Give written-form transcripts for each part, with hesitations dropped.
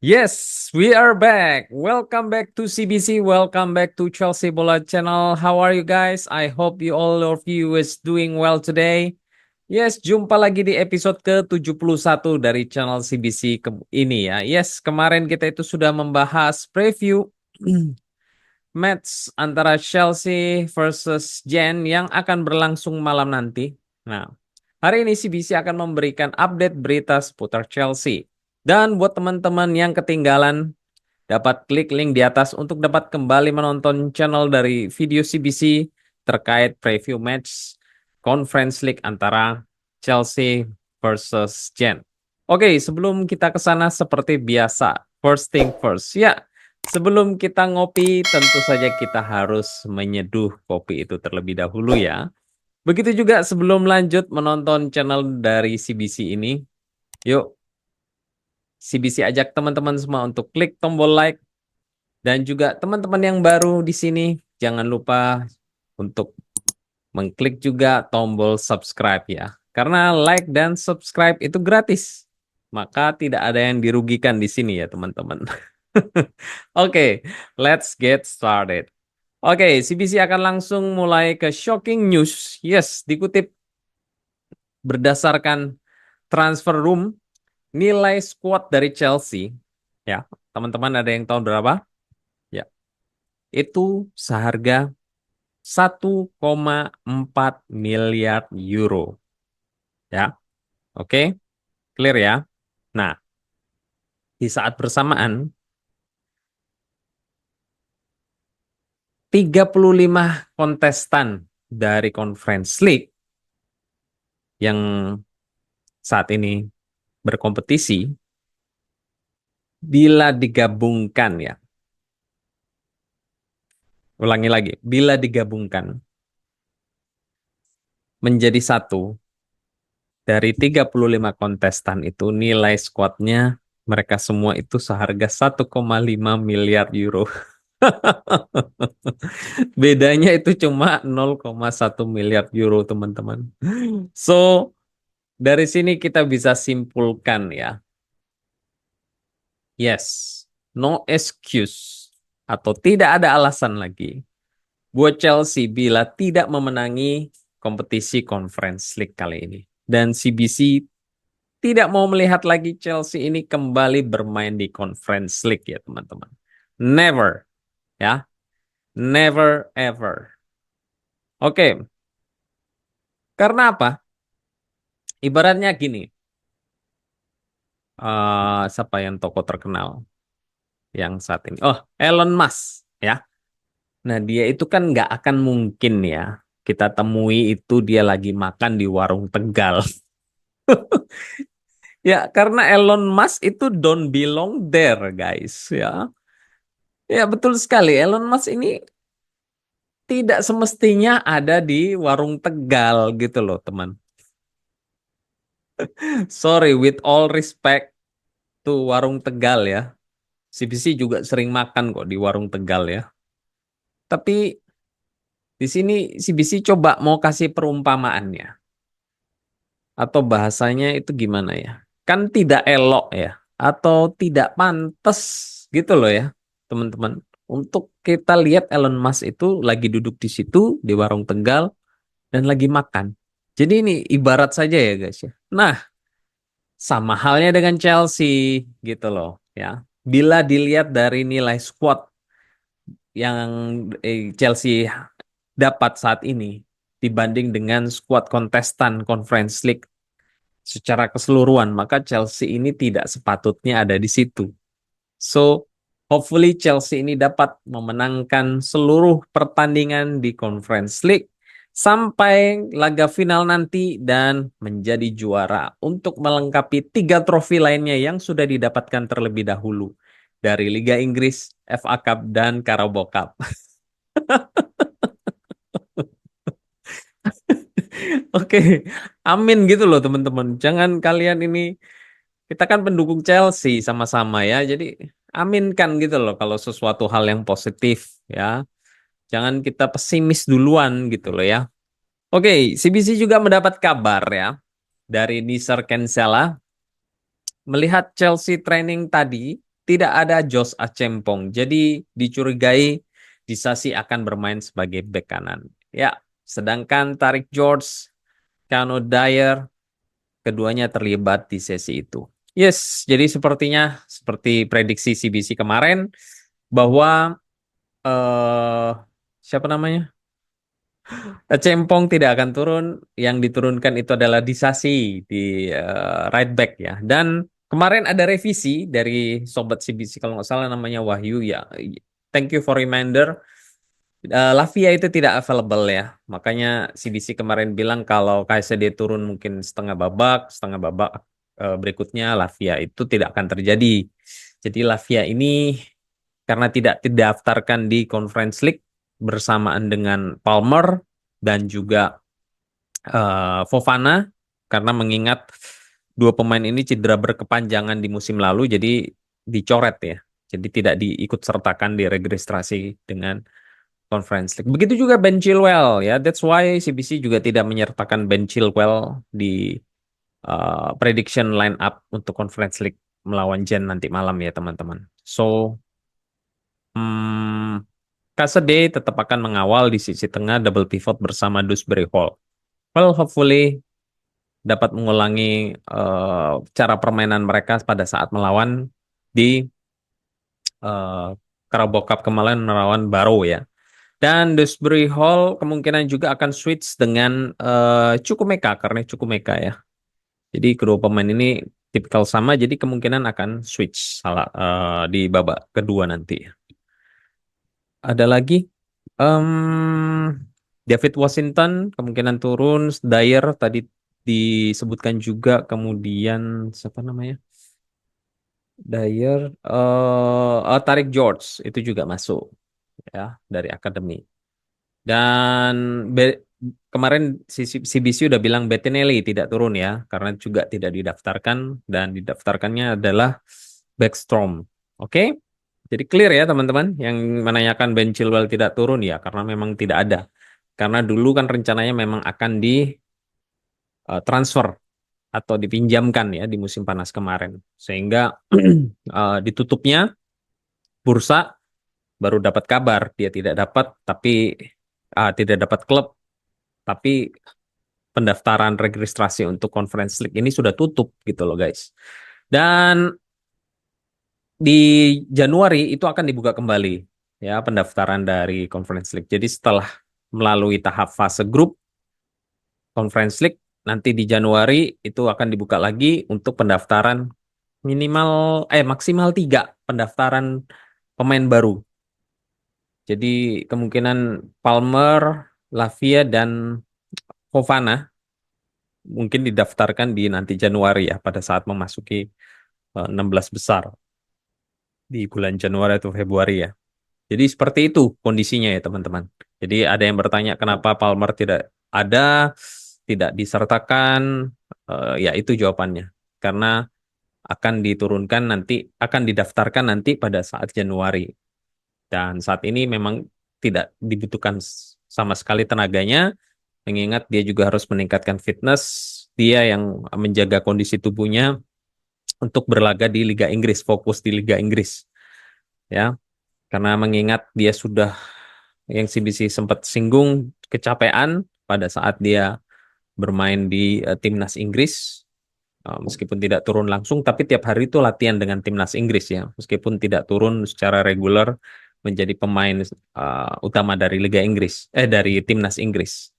Yes, we are back. Welcome back to CBC. Welcome back to Chelsea Bola Channel. How are you guys? I hope all of you is doing well today. Yes, jumpa lagi di episode ke-71 dari channel CBC ini ya. Yes, kemarin kita itu sudah membahas preview match antara Chelsea versus Gen yang akan berlangsung malam nanti. Nah, hari ini CBC akan memberikan update berita seputar Chelsea. Dan buat teman-teman yang ketinggalan, dapat klik link di atas untuk dapat kembali menonton channel dari video CBC terkait preview match Conference League antara Chelsea versus Gen. Oke, sebelum kita ke sana seperti biasa, first thing first. Ya, sebelum kita ngopi, tentu saja kita harus menyeduh kopi itu terlebih dahulu ya. Begitu juga sebelum lanjut menonton channel dari CBC ini, yuk CBC ajak teman-teman semua untuk klik tombol like. Dan juga teman-teman yang baru di sini, jangan lupa untuk mengklik juga tombol subscribe ya. Karena like dan subscribe itu gratis. Maka tidak ada yang dirugikan di sini ya teman-teman. Oke, let's get started. Oke, CBC akan langsung mulai ke shocking news. Yes, dikutip berdasarkan transfer room, nilai squad dari Chelsea. Ya, teman-teman ada yang tahu berapa? Ya, itu seharga 1,4 miliar euro. Ya, oke, clear ya. Nah, di saat bersamaan, 35 kontestan dari Conference League yang saat ini berkompetisi, bila digabungkan ya, ulangi lagi, bila digabungkan menjadi satu, dari 35 kontestan itu nilai squadnya mereka semua itu seharga 1,5 miliar euro. Bedanya itu cuma 0,1 miliar euro, teman-teman. So, dari sini kita bisa simpulkan ya. Yes, no excuse atau tidak ada alasan lagi buat Chelsea bila tidak memenangi kompetisi Conference League kali ini. Dan CBC tidak mau melihat lagi Chelsea ini kembali bermain di Conference League ya, teman-teman. Never, ya. Never ever. Oke, karena apa? Ibaratnya gini, siapa yang tokoh terkenal yang saat ini? Oh, Elon Musk, ya. Nah, dia itu kan nggak akan mungkin ya kita temui itu dia lagi makan di warung Tegal. Ya, karena Elon Musk itu don't belong there, guys, ya. Ya, betul sekali. Elon Musk ini tidak semestinya ada di warung Tegal gitu loh, teman. Sorry, with all respect to warung Tegal ya. CBC juga sering makan kok di warung Tegal ya. Tapi di sini CBC coba mau kasih perumpamaannya. Atau bahasanya itu gimana ya? Kan tidak elok ya. Atau tidak pantas gitu loh ya, teman-teman. Untuk kita lihat Elon Musk itu lagi duduk di situ di warung Tegal dan lagi makan. Jadi ini ibarat saja ya guys ya. Nah, sama halnya dengan Chelsea gitu loh ya. Bila dilihat dari nilai squad yang Chelsea dapat saat ini dibanding dengan skuad kontestan Conference League secara keseluruhan, maka Chelsea ini tidak sepatutnya ada di situ. So, hopefully Chelsea ini dapat memenangkan seluruh pertandingan di Conference League sampai laga final nanti dan menjadi juara untuk melengkapi 3 trofi lainnya yang sudah didapatkan terlebih dahulu dari Liga Inggris, FA Cup, dan Carabao Cup. Oke, amin gitu loh teman-teman. Jangan kalian ini, kita kan pendukung Chelsea sama-sama ya. Jadi aminkan gitu loh kalau sesuatu hal yang positif ya. Jangan kita pesimis duluan gitu loh ya. Oke, CBC juga mendapat kabar ya dari Nisar Kensela melihat Chelsea training tadi. tidak ada Josh Achempong. Jadi dicurigai Disasi akan bermain sebagai bek kanan. Ya, sedangkan Tarik George, Kano Dyer, keduanya terlibat di sesi itu. Yes, jadi sepertinya seperti prediksi CBC kemarin bahwa siapa namanya? Cempong tidak akan turun, yang diturunkan itu adalah Disasi di right back ya. Dan kemarin ada revisi dari sobat CBC kalau nggak salah namanya Wahyu ya. Thank you for reminder. Lavia itu tidak available ya. Makanya CBC kemarin bilang kalau KSD turun mungkin setengah babak berikutnya Lavia itu tidak akan terjadi. Jadi Lavia ini karena tidak didaftarkan di Conference League bersamaan dengan Palmer dan juga Fofana, karena mengingat dua pemain ini cedera berkepanjangan di musim lalu, jadi dicoret ya. Jadi tidak diikut sertakan di registrasi dengan Conference League. Begitu juga Ben Chilwell ya. That's why CBC juga tidak menyertakan Ben Chilwell di prediction line up untuk Conference League melawan Gen nanti malam ya teman-teman. So, KSD tetap akan mengawal di sisi tengah double pivot bersama Dewsbury Hall. Well, hopefully dapat mengulangi cara permainan mereka pada saat melawan di Carabao Cup kemarin melawan Barrow ya. Dan Dewsbury Hall kemungkinan juga akan switch dengan Chukwuemeka karena Chukwuemeka ya. Jadi kedua pemain ini tipikal sama, jadi kemungkinan akan switch di babak kedua nanti. Ada lagi David Washington kemungkinan turun, Dyer tadi disebutkan juga, kemudian siapa namanya? Dyer, Tarik George itu juga masuk ya dari akademi. Dan kemarin CBC udah bilang Bettinelli tidak turun ya, karena juga tidak didaftarkan dan didaftarkannya adalah Backstrom. Oke? Jadi clear ya teman-teman yang menanyakan Ben Chilwell tidak turun ya, karena memang tidak ada. Karena dulu kan rencananya memang akan di transfer atau dipinjamkan ya di musim panas kemarin. Sehingga ditutupnya bursa baru dapat kabar dia tidak dapat, tapi tidak dapat klub, tapi pendaftaran registrasi untuk Conference League ini sudah tutup gitu loh guys. Dan di Januari itu akan dibuka kembali ya pendaftaran dari Conference League. Jadi setelah melalui tahap fase grup Conference League, nanti di Januari itu akan dibuka lagi untuk pendaftaran maksimal 3 pendaftaran pemain baru. Jadi kemungkinan Palmer, Lavia, dan Fofana mungkin didaftarkan di nanti Januari ya, pada saat memasuki 16 besar di bulan Januari atau Februari ya. Jadi seperti itu kondisinya ya teman-teman. Jadi ada yang bertanya kenapa Palmer tidak ada, tidak disertakan, ya itu jawabannya. Karena akan diturunkan nanti, akan didaftarkan nanti pada saat Januari. Dan saat ini memang tidak dibutuhkan sama sekali tenaganya, mengingat dia juga harus meningkatkan fitness, dia yang menjaga kondisi tubuhnya untuk berlaga di Liga Inggris, fokus di Liga Inggris. Ya, karena mengingat dia sudah, yang CBC sempat singgung, kecapean pada saat dia bermain di timnas Inggris, meskipun tidak turun langsung, tapi tiap hari itu latihan dengan timnas Inggris ya, meskipun tidak turun secara reguler menjadi pemain utama dari Liga Inggris, dari timnas Inggris.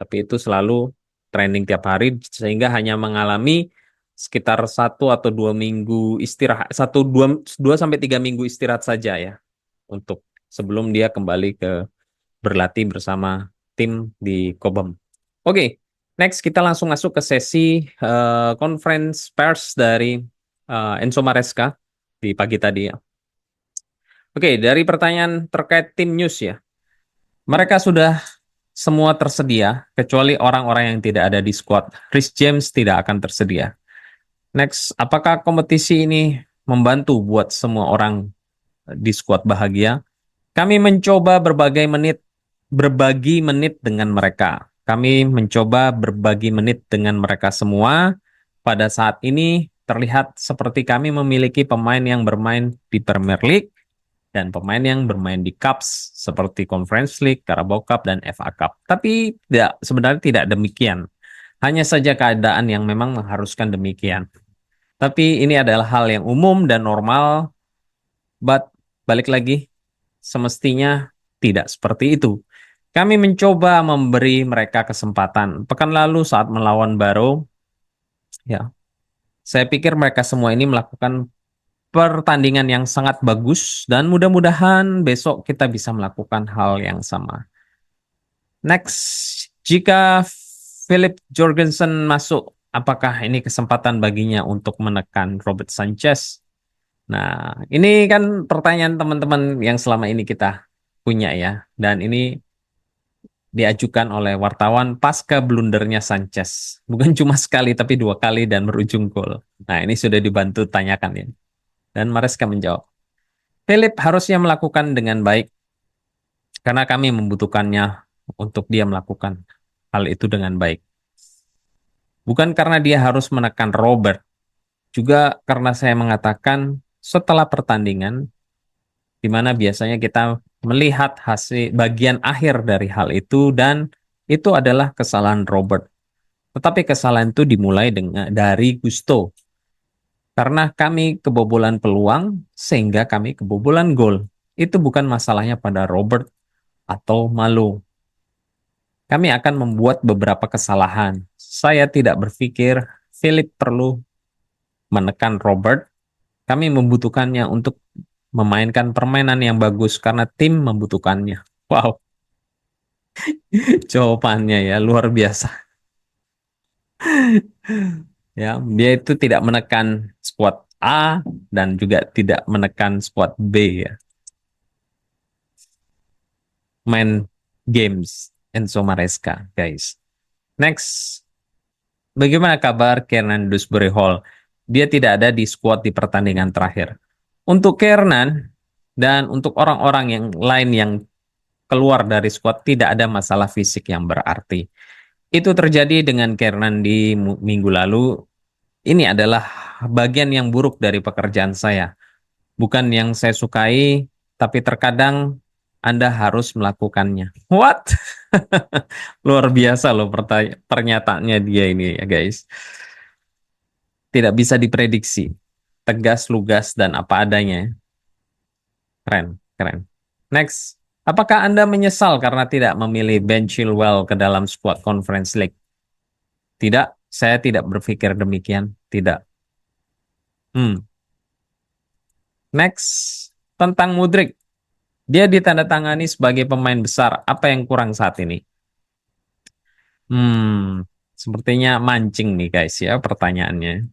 Tapi itu selalu training tiap hari, sehingga hanya mengalami sekitar 1 atau 2 minggu istirahat, 2 sampai 3 minggu istirahat saja ya, untuk sebelum dia kembali ke berlatih bersama tim di Cobham. Oke, next kita langsung masuk ke sesi conference pers dari Enzo Maresca di pagi tadi ya. Oke, dari pertanyaan terkait tim news ya. Mereka sudah semua tersedia, kecuali orang-orang yang tidak ada di squad. Chris James tidak akan tersedia. Next, apakah kompetisi ini membantu buat semua orang di squad bahagia? Kami mencoba berbagi menit dengan mereka. Kami mencoba berbagi menit dengan mereka semua. Pada saat ini, terlihat seperti kami memiliki pemain yang bermain di Premier League dan pemain yang bermain di Cups seperti Conference League, Carabao Cup, dan FA Cup. Tapi tidak, sebenarnya tidak demikian. Hanya saja keadaan yang memang mengharuskan demikian. Tapi ini adalah hal yang umum dan normal, but balik lagi, semestinya tidak seperti itu. Kami mencoba memberi mereka kesempatan. Pekan lalu saat melawan Barrow, ya, saya pikir mereka semua ini melakukan pertandingan yang sangat bagus dan mudah-mudahan besok kita bisa melakukan hal yang sama. Next, jika Philip Jorgensen masuk, apakah ini kesempatan baginya untuk menekan Robert Sanchez? Nah, ini kan pertanyaan teman-teman yang selama ini kita punya ya. Dan ini diajukan oleh wartawan pasca blundernya Sanchez. Bukan cuma sekali, tapi 2 kali dan berujung gol. Nah, ini sudah dibantu tanyakan ya. Dan Maresca menjawab, Philip harusnya melakukan dengan baik karena kami membutuhkannya untuk dia melakukan hal itu dengan baik. Bukan karena dia harus menekan Robert, juga karena saya mengatakan setelah pertandingan, di mana biasanya kita melihat hasil bagian akhir dari hal itu dan itu adalah kesalahan Robert. Tetapi kesalahan itu dimulai dari Gusto. Karena kami kebobolan peluang sehingga kami kebobolan gol. Itu bukan masalahnya pada Robert atau Malo. Kami akan membuat beberapa kesalahan. Saya tidak berpikir Philip perlu menekan Robert. Kami membutuhkannya untuk memainkan permainan yang bagus karena tim membutuhkannya. Wow, jawabannya ya luar biasa. Ya, dia itu tidak menekan squad A dan juga tidak menekan squad B ya. Main games Enzo Maresca, guys. Next, bagaimana kabar Kiernan Dewsbury Hall? Dia tidak ada di squad di pertandingan terakhir. Untuk Kiernan dan untuk orang-orang yang lain yang keluar dari squad tidak ada masalah fisik yang berarti. Itu terjadi dengan Kiernan di minggu lalu. Ini adalah bagian yang buruk dari pekerjaan saya. Bukan yang saya sukai, tapi terkadang Anda harus melakukannya. What? Luar biasa loh pernyataannya dia ini ya guys. Tidak bisa diprediksi. Tegas, lugas, dan apa adanya. Keren, keren. Next. Apakah Anda menyesal karena tidak memilih Ben Chilwell ke dalam squad Conference League? Tidak, saya tidak berpikir demikian. Tidak. Hmm. Next. Tentang Mudryk. Dia ditandatangani sebagai pemain besar. Apa yang kurang saat ini? Sepertinya mancing nih guys ya pertanyaannya.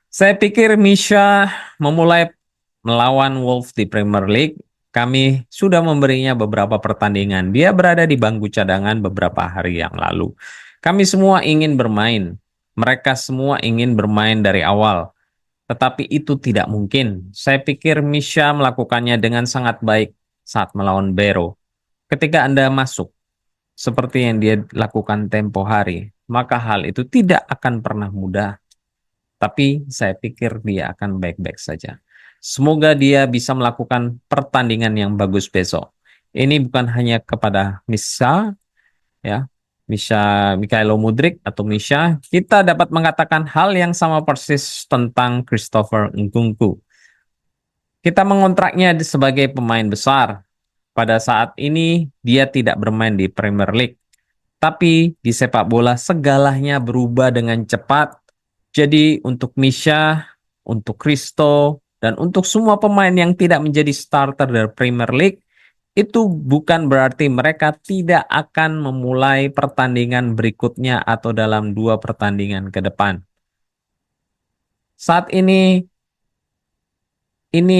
Saya pikir Misha memulai melawan Wolves di Premier League. Kami sudah memberinya beberapa pertandingan. Dia berada di bangku cadangan beberapa hari yang lalu. Kami semua ingin bermain. Mereka semua ingin bermain dari awal. Tetapi itu tidak mungkin. Saya pikir Misha melakukannya dengan sangat baik saat melawan Barrow. Ketika Anda masuk, seperti yang dia lakukan tempo hari, maka hal itu tidak akan pernah mudah. Tapi saya pikir dia akan baik-baik saja. Semoga dia bisa melakukan pertandingan yang bagus besok. Ini bukan hanya kepada Misha, ya, Misha Mikhailo Mudryk atau Misha. Kita dapat mengatakan hal yang sama persis tentang Christopher Nkunku. Kita mengontraknya sebagai pemain besar. Pada saat ini dia tidak bermain di Premier League. Tapi di sepak bola segalanya berubah dengan cepat. Jadi untuk Misha, untuk Christo, dan untuk semua pemain yang tidak menjadi starter dari Premier League, itu bukan berarti mereka tidak akan memulai pertandingan berikutnya atau dalam 2 pertandingan ke depan. Saat ini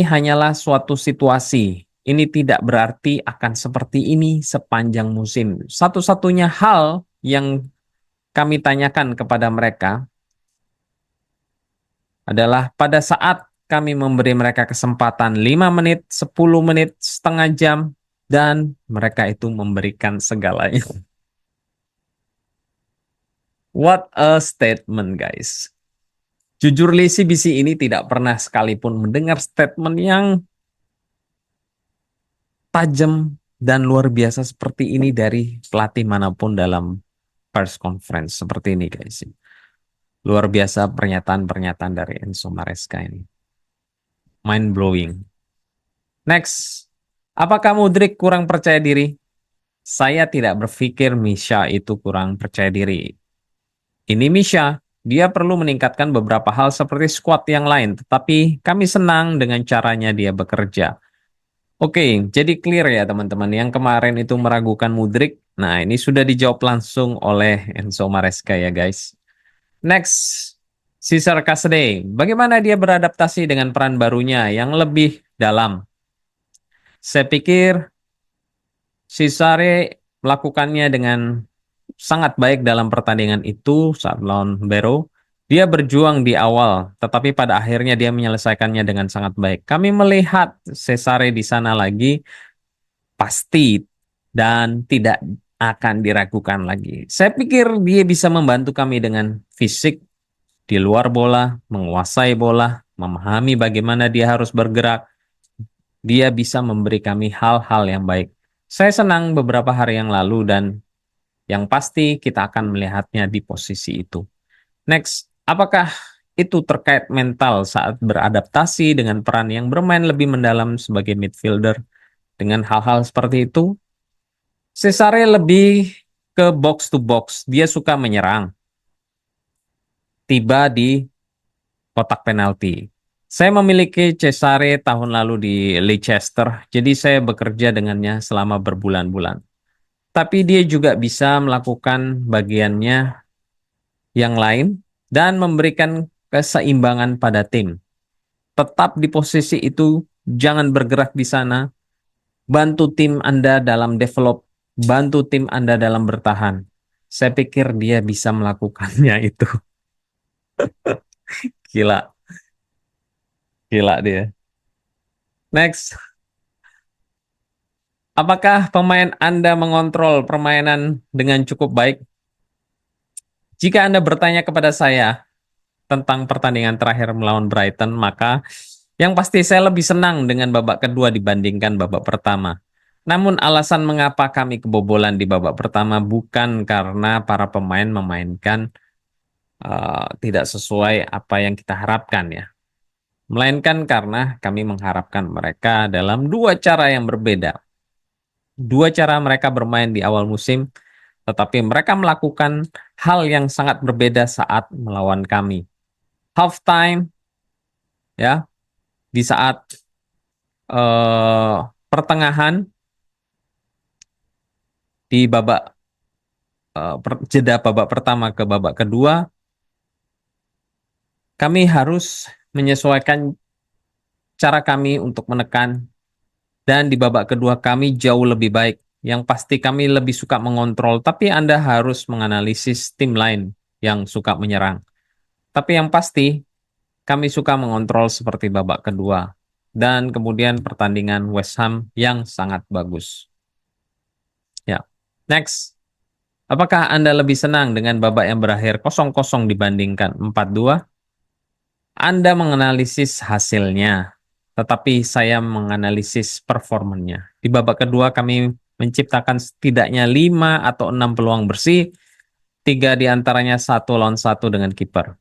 hanyalah suatu situasi. Ini tidak berarti akan seperti ini sepanjang musim. Satu-satunya hal yang kami tanyakan kepada mereka adalah pada saat kami memberi mereka kesempatan 5 menit, 10 menit, setengah jam, dan mereka itu memberikan segalanya. What a statement, guys. Jujur CBC ini tidak pernah sekalipun mendengar statement yang tajam dan luar biasa seperti ini dari pelatih manapun dalam press conference seperti ini guys. Luar biasa pernyataan-pernyataan dari Enzo Maresca ini. Mind blowing. Next. Apakah Mudryk kurang percaya diri? Saya tidak berpikir Misha itu kurang percaya diri. Ini Misha, dia perlu meningkatkan beberapa hal seperti squad yang lain, tetapi kami senang dengan caranya dia bekerja. Oke, jadi clear ya teman-teman. Yang kemarin itu meragukan Mudryk. Nah, ini sudah dijawab langsung oleh Enzo Maresca ya guys. Next, Cesar Casadei. Bagaimana dia beradaptasi dengan peran barunya yang lebih dalam? Saya pikir Cesare melakukannya dengan sangat baik dalam pertandingan itu saat lawan Barrow. Dia berjuang di awal, tetapi pada akhirnya dia menyelesaikannya dengan sangat baik. Kami melihat Cesare di sana lagi pasti dan tidak akan diragukan lagi. Saya pikir dia bisa membantu kami dengan fisik di luar bola, menguasai bola, memahami bagaimana dia harus bergerak. Dia bisa memberi kami hal-hal yang baik. Saya senang beberapa hari yang lalu dan yang pasti kita akan melihatnya di posisi itu. Next, apakah itu terkait mental saat beradaptasi dengan peran yang bermain lebih mendalam sebagai midfielder dengan hal-hal seperti itu? Cesare lebih ke box to box. Dia suka menyerang. Tiba di kotak penalti. Saya memiliki Cesare tahun lalu di Leicester, jadi saya bekerja dengannya selama berbulan-bulan. Tapi dia juga bisa melakukan bagiannya yang lain dan memberikan keseimbangan pada tim. Tetap di posisi itu, jangan bergerak di sana, bantu tim Anda dalam develop, bantu tim Anda dalam bertahan. Saya pikir dia bisa melakukannya itu. Gila, gila dia. Next, apakah pemain Anda mengontrol permainan dengan cukup baik? Jika Anda bertanya kepada saya tentang pertandingan terakhir melawan Brighton, maka yang pasti saya lebih senang dengan babak kedua dibandingkan babak pertama. Namun alasan mengapa kami kebobolan di babak pertama bukan karena para pemain memainkan tidak sesuai apa yang kita harapkan ya. Melainkan karena kami mengharapkan mereka dalam dua cara yang berbeda. Dua cara mereka bermain di awal musim, tetapi mereka melakukan hal yang sangat berbeda saat melawan kami. Half time ya, di saat pertengahan di babak jeda babak pertama ke babak kedua, kami harus menyesuaikan cara kami untuk menekan dan di babak kedua kami jauh lebih baik. Yang pasti kami lebih suka mengontrol, tapi Anda harus menganalisis tim lain yang suka menyerang. Tapi yang pasti kami suka mengontrol seperti babak kedua. Dan kemudian pertandingan West Ham yang sangat bagus. Ya. Next. Apakah Anda lebih senang dengan babak yang berakhir 0-0 dibandingkan 4-2? Anda menganalisis hasilnya, tetapi saya menganalisis performanya. Di babak kedua kami menciptakan setidaknya 5 atau 6 peluang bersih, 3 diantaranya 1-1 dengan kiper.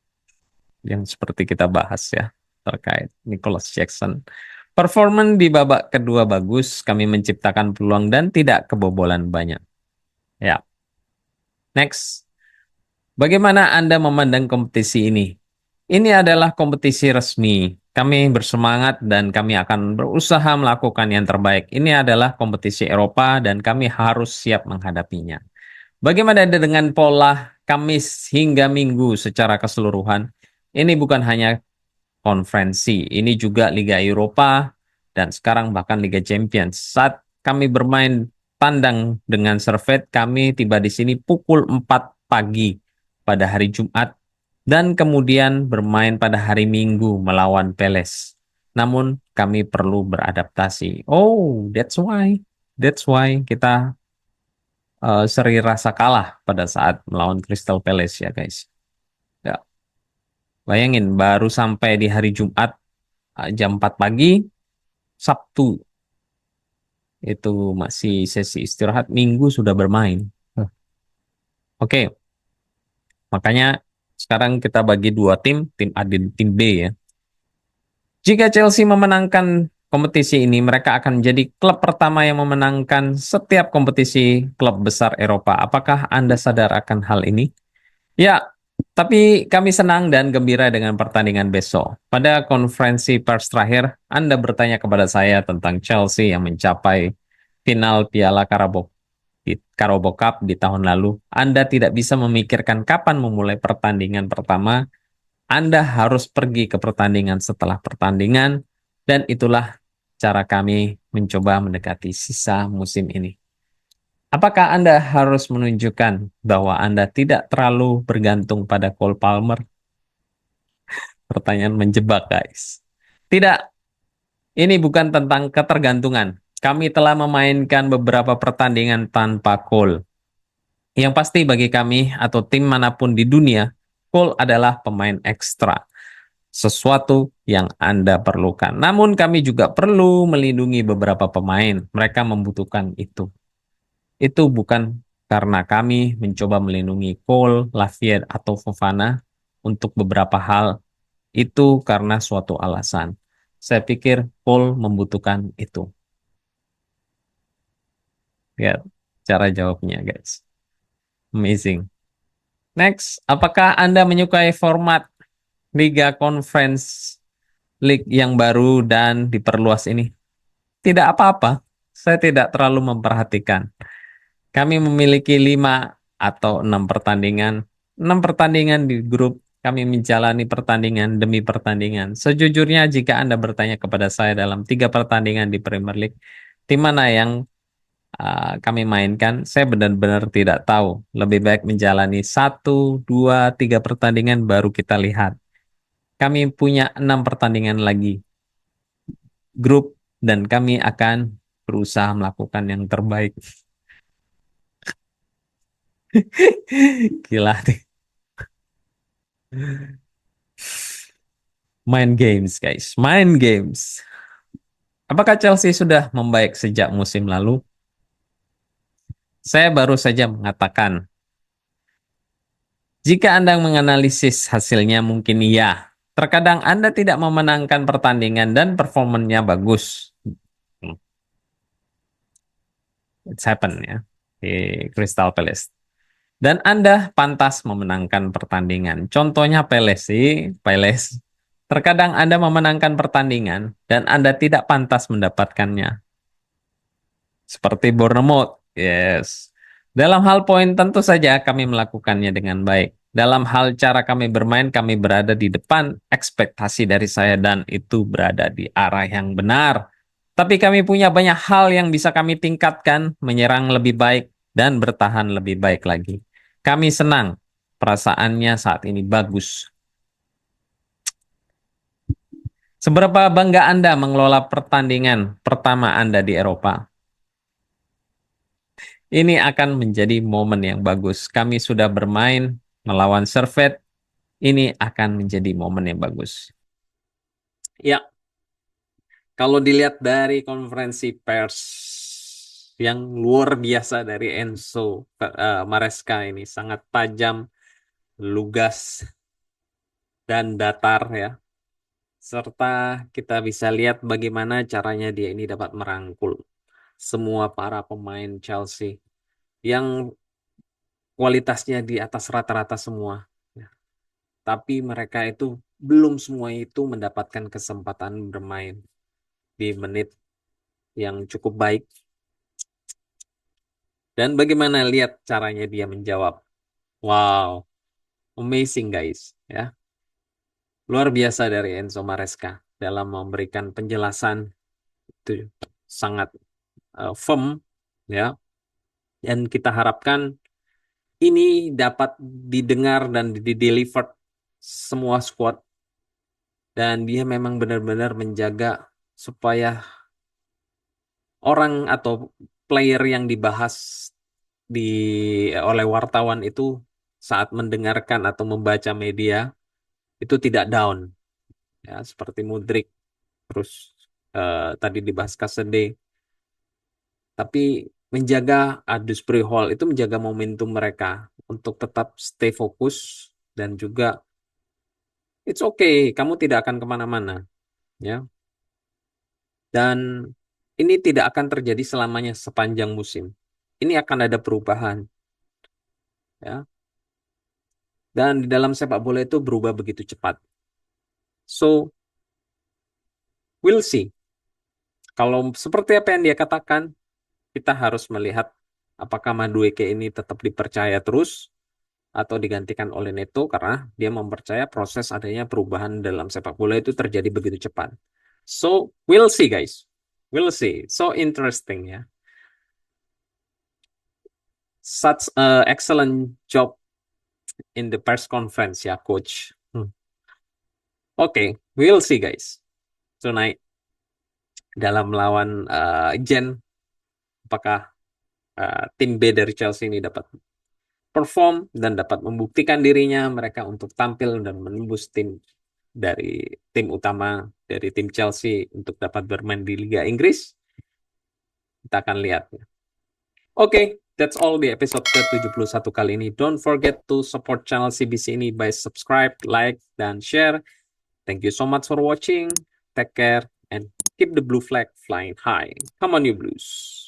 Yang seperti kita bahas ya, terkait Nicholas Jackson. Performan di babak kedua bagus, kami menciptakan peluang dan tidak kebobolan banyak. Ya. Next. Bagaimana Anda memandang kompetisi ini? Ini adalah kompetisi resmi. Kami bersemangat dan kami akan berusaha melakukan yang terbaik. Ini adalah kompetisi Eropa dan kami harus siap menghadapinya. Bagaimana dengan pola Kamis hingga Minggu secara keseluruhan? Ini bukan hanya konferensi, ini juga Liga Eropa dan sekarang bahkan Liga Champions. Saat kami bermain tandang dengan Servette, kami tiba di sini pukul 4 pagi pada hari Jumat dan kemudian bermain pada hari Minggu melawan Palace. Namun kami perlu beradaptasi. Oh, that's why kita seri rasa kalah pada saat melawan Crystal Palace ya guys. Ya. Bayangin, baru sampai di hari Jumat jam 4 pagi, Sabtu itu masih sesi istirahat, Minggu sudah bermain. Oke, makanya sekarang kita bagi dua tim A dan tim B ya. Jika Chelsea memenangkan kompetisi ini, mereka akan menjadi klub pertama yang memenangkan setiap kompetisi klub besar Eropa. Apakah Anda sadar akan hal ini? Ya, tapi kami senang dan gembira dengan pertandingan besok. Pada konferensi pers terakhir, Anda bertanya kepada saya tentang Chelsea yang mencapai final Piala Carabao Cup di tahun lalu. Anda tidak bisa memikirkan kapan memulai pertandingan pertama. Anda harus pergi ke pertandingan setelah pertandingan, dan itulah cara kami mencoba mendekati sisa musim ini. Apakah Anda harus menunjukkan bahwa Anda tidak terlalu bergantung pada Cole Palmer? Pertanyaan menjebak, guys. Tidak, ini bukan tentang ketergantungan. Kami telah memainkan beberapa pertandingan tanpa Cole. Yang pasti bagi kami atau tim manapun di dunia, Cole adalah pemain ekstra. Sesuatu yang Anda perlukan. Namun kami juga perlu melindungi beberapa pemain. Mereka membutuhkan itu. Itu bukan karena kami mencoba melindungi Cole, Lafayette, atau Fofana untuk beberapa hal. Itu karena suatu alasan. Saya pikir Cole membutuhkan itu. Lihat cara jawabnya, guys. Amazing. Next, apakah Anda menyukai format Liga Conference League yang baru dan diperluas ini? Tidak apa-apa. Saya tidak terlalu memperhatikan. Kami memiliki 5 atau 6 pertandingan. 6 pertandingan di grup. Kami menjalani pertandingan demi pertandingan. Sejujurnya jika Anda bertanya kepada saya dalam 3 pertandingan di Premier League, tim mana yang kami mainkan, saya benar-benar tidak tahu. Lebih baik menjalani 1, 2, 3 pertandingan baru kita lihat. Kami punya 6 pertandingan lagi grup dan kami akan berusaha melakukan yang terbaik. Gila nih. Main games, guys. Main games. Apakah Chelsea sudah membaik sejak musim lalu? Saya baru saja mengatakan, jika Anda menganalisis hasilnya mungkin iya. Terkadang Anda tidak memenangkan pertandingan dan performanya bagus. It's happen ya di Crystal Palace. Dan Anda pantas memenangkan pertandingan. Contohnya Palace. Terkadang Anda memenangkan pertandingan dan Anda tidak pantas mendapatkannya. Seperti Bournemouth. Yes. Dalam hal poin tentu saja kami melakukannya dengan baik. Dalam hal cara kami bermain, kami berada di depan ekspektasi dari saya dan itu berada di arah yang benar. Tapi kami punya banyak hal yang bisa kami tingkatkan, menyerang lebih baik, dan bertahan lebih baik lagi. Kami senang, perasaannya saat ini bagus. Seberapa bangga Anda mengelola pertandingan pertama Anda di Eropa? Ini akan menjadi momen yang bagus. Kami sudah bermain melawan Servette. Ini akan menjadi momen yang bagus. Ya, kalau dilihat dari konferensi pers yang luar biasa dari Enzo Maresca ini sangat tajam, lugas, dan datar ya. Serta kita bisa lihat bagaimana caranya dia ini dapat merangkul semua para pemain Chelsea yang kualitasnya di atas rata-rata semua. Ya. Tapi mereka itu belum semua itu mendapatkan kesempatan bermain di menit yang cukup baik. Dan bagaimana lihat caranya dia menjawab. Wow, amazing guys. Ya, luar biasa dari Enzo Maresca dalam memberikan penjelasan itu sangat firm ya. Dan kita harapkan ini dapat didengar dan dideliver semua squad dan dia memang benar-benar menjaga supaya orang atau player yang dibahas di oleh wartawan itu saat mendengarkan atau membaca media itu tidak down ya seperti Mudryk terus tadi dibahas Kasede, tapi menjaga Dewsbury Hall itu menjaga momentum mereka untuk tetap stay fokus dan juga it's okay, kamu tidak akan kemana-mana ya. Dan ini tidak akan terjadi selamanya sepanjang musim. Ini akan ada perubahan ya. Dan di dalam sepak bola itu berubah begitu cepat. So, we'll see. Kalau seperti apa yang dia katakan, kita harus melihat apakah Madueke ini tetap dipercaya terus atau digantikan oleh Neto karena dia mempercaya proses adanya perubahan dalam sepak bola itu terjadi begitu cepat. So, we'll see guys. We'll see. So interesting ya. Such a excellent job in the press conference ya coach. Oke, we'll see guys. Tonight dalam melawan Gen, apakah tim B dari Chelsea ini dapat perform dan dapat membuktikan dirinya mereka untuk tampil dan menembus tim dari tim utama dari tim Chelsea untuk dapat bermain di Liga Inggris. Kita akan lihat. Oke, that's all di episode ke-71 kali ini. Don't forget to support channel CBC ini by subscribe, like, dan share. Thank you so much for watching. Take care and keep the blue flag flying high. Come on, you Blues.